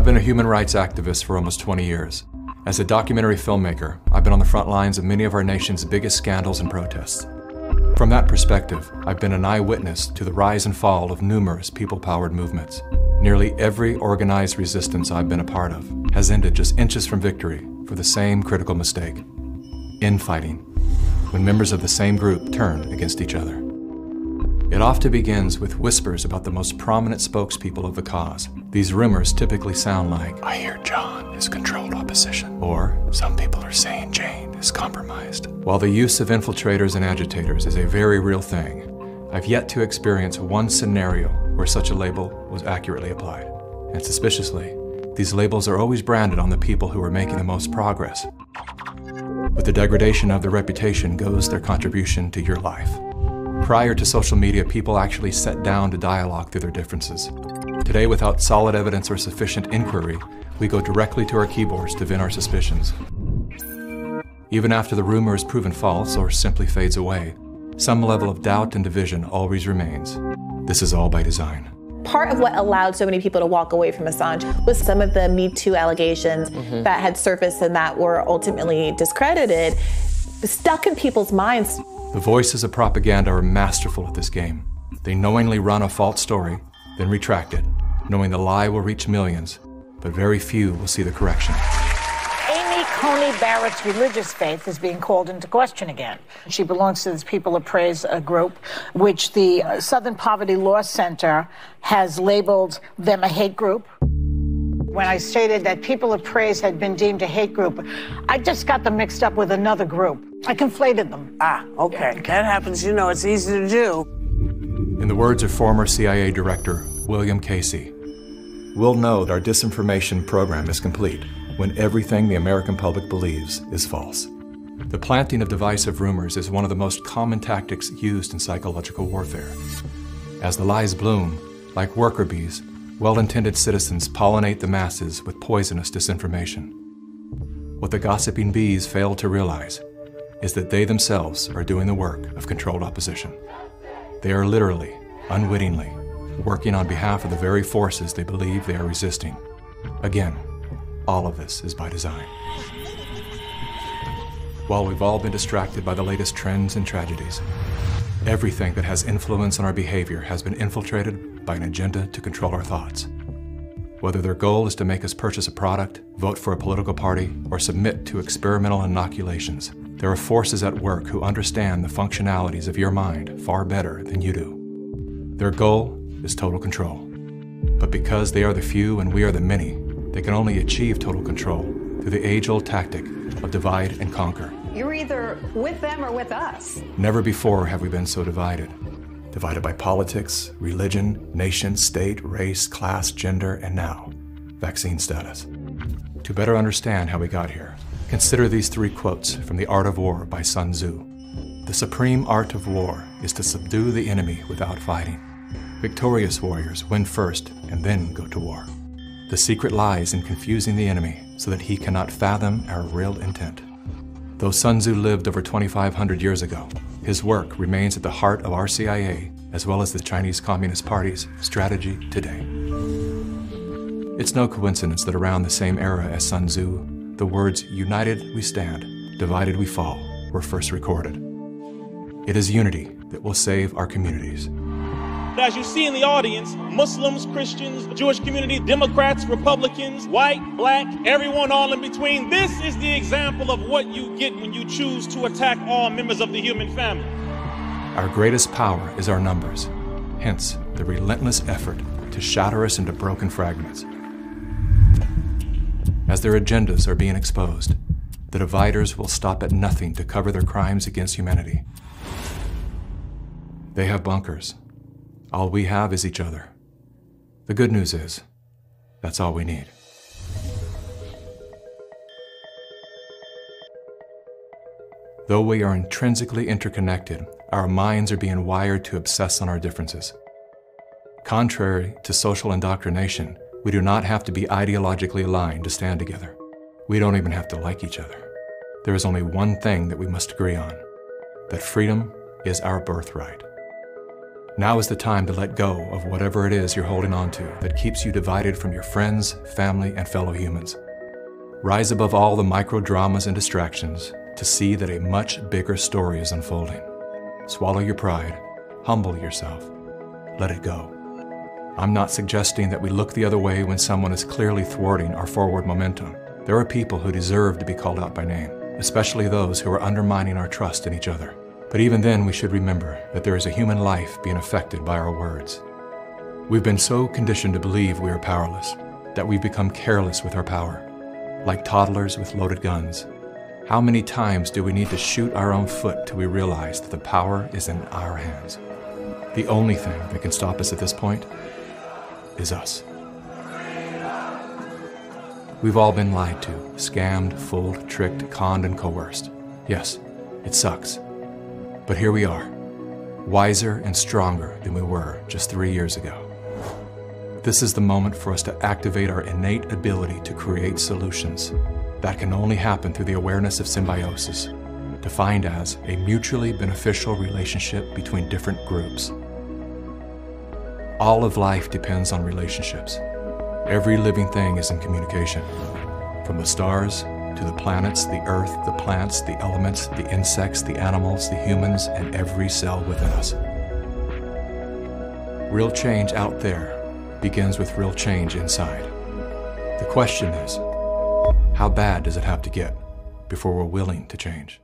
I've been a human rights activist for almost 20 years. As a documentary filmmaker, I've been on the front lines of many of our nation's biggest scandals and protests. From that perspective, I've been an eyewitness to the rise and fall of numerous people-powered movements. Nearly every organized resistance I've been a part of has ended just inches from victory for the same critical mistake: infighting, when members of the same group turn against each other. It often begins with whispers about the most prominent spokespeople of the cause. These rumors typically sound like, "I hear John is controlled opposition," or "Some people are saying Jane is compromised." While the use of infiltrators and agitators is a very real thing, I've yet to experience one scenario where such a label was accurately applied. And suspiciously, these labels are always branded on the people who are making the most progress. With the degradation of their reputation goes their contribution to your life. Prior to social media, people actually sat down to dialogue through their differences. Today, without solid evidence or sufficient inquiry, we go directly to our keyboards to vent our suspicions. Even after the rumor is proven false or simply fades away, some level of doubt and division always remains. This is all by design. Part of what allowed so many people to walk away from Assange was some of the Me Too allegations that had surfaced and that were ultimately discredited, stuck in people's minds. The voices of propaganda are masterful at this game. They knowingly run a false story, then retract it, knowing the lie will reach millions, but very few will see the correction. Amy Coney Barrett's religious faith is being called into question again. She belongs to this People of Praise group, which the Southern Poverty Law Center has labeled them a hate group. When I stated that People of Praise had been deemed a hate group, I just got them mixed up with another group. I conflated them. Okay. That happens, it's easy to do. In the words of former CIA Director William Casey, "We'll know that our disinformation program is complete when everything the American public believes is false." The planting of divisive rumors is one of the most common tactics used in psychological warfare. As the lies bloom, like worker bees, well-intended citizens pollinate the masses with poisonous disinformation. What the gossiping bees fail to realize is that they themselves are doing the work of controlled opposition. They are literally, unwittingly, working on behalf of the very forces they believe they are resisting. Again, all of this is by design. While we've all been distracted by the latest trends and tragedies, everything that has influence on our behavior has been infiltrated by an agenda to control our thoughts. Whether their goal is to make us purchase a product, vote for a political party, or submit to experimental inoculations, there are forces at work who understand the functionalities of your mind far better than you do. Their goal is total control. But because they are the few and we are the many, they can only achieve total control through the age-old tactic of divide and conquer. You're either with them or with us. Never before have we been so divided. Divided by politics, religion, nation, state, race, class, gender, and now, vaccine status. To better understand how we got here, consider these three quotes from The Art of War by Sun Tzu. "The supreme art of war is to subdue the enemy without fighting. Victorious warriors win first and then go to war. The secret lies in confusing the enemy so that he cannot fathom our real intent." Though Sun Tzu lived over 2,500 years ago, his work remains at the heart of our CIA, as well as the Chinese Communist Party's strategy today. It's no coincidence that around the same era as Sun Tzu, the words "united we stand, divided we fall" were first recorded. It is unity that will save our communities. As you see in the audience, Muslims, Christians, the Jewish community, Democrats, Republicans, white, black, everyone all in between. This is the example of what you get when you choose to attack all members of the human family. Our greatest power is our numbers, hence the relentless effort to shatter us into broken fragments. As their agendas are being exposed, the dividers will stop at nothing to cover their crimes against humanity. They have bunkers. All we have is each other. The good news is, that's all we need. Though we are intrinsically interconnected, our minds are being wired to obsess on our differences. Contrary to social indoctrination, we do not have to be ideologically aligned to stand together. We don't even have to like each other. There is only one thing that we must agree on: that freedom is our birthright. Now is the time to let go of whatever it is you're holding on to that keeps you divided from your friends, family, and fellow humans. Rise above all the micro-dramas and distractions to see that a much bigger story is unfolding. Swallow your pride, humble yourself, let it go. I'm not suggesting that we look the other way when someone is clearly thwarting our forward momentum. There are people who deserve to be called out by name, especially those who are undermining our trust in each other. But even then, we should remember that there is a human life being affected by our words. We've been so conditioned to believe we are powerless that we've become careless with our power, like toddlers with loaded guns. How many times do we need to shoot our own foot till we realize that the power is in our hands? The only thing that can stop us at this point is us. We've all been lied to, scammed, fooled, tricked, conned, and coerced. Yes, it sucks. But here we are, wiser and stronger than we were just 3 years ago. This is the moment for us to activate our innate ability to create solutions. That can only happen through the awareness of symbiosis, defined as a mutually beneficial relationship between different groups. All of life depends on relationships. Every living thing is in communication, from the stars to the planets, the earth, the plants, the elements, the insects, the animals, the humans, and every cell within us. Real change out there begins with real change inside. The question is, how bad does it have to get before we're willing to change?